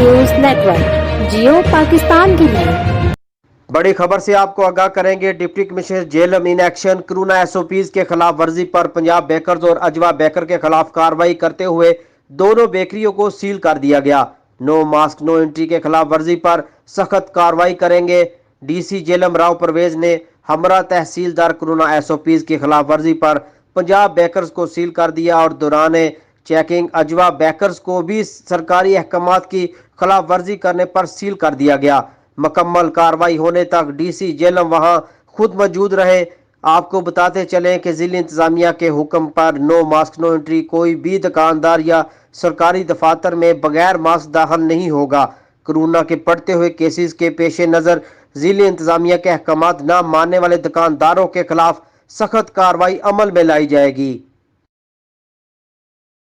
News network, जियो पाकिस्तान के लिए। बड़ी खबर से आपको आगाह करेंगे। Deputy commissioner Jhelum in action. Corona SOPs के खिलाफ वर्जी पर पंजाब बेकर्स और अजवा बेकर के खिलाफ कार्रवाई करते हुए दोनों बेकरियों को सील कर दिया गया। नो मास्क नो एंट्री के खिलाफ वर्जी पर सख्त कार्रवाई करेंगे। डीसी जेलम राव परवेज ने हमरा तहसीलदार कोरोना एसओपीज की खिलाफ वर्जी पर पंजाब बेकर्स को सील कर दिया और दौरान चेकिंग अजवा बेकर्स को भी सरकारी अहकामात की खिलाफ वर्जी करने पर सील कर दिया गया। मुकम्मल कार्रवाई होने तक डीसी जेलम वहां खुद मौजूद रहे। आपको बताते चलें कि जिला इंतजामिया के हुक्म पर नो मास्क नो एंट्री, कोई भी दुकानदार या सरकारी दफातर में बगैर मास्क दाखिल नहीं होगा। कोरोना के बढ़ते हुए केसेस के पेश नज़र जिला इंतजामिया के अहकामात न मानने वाले दुकानदारों के खिलाफ सख्त कार्रवाई अमल में लाई जाएगी।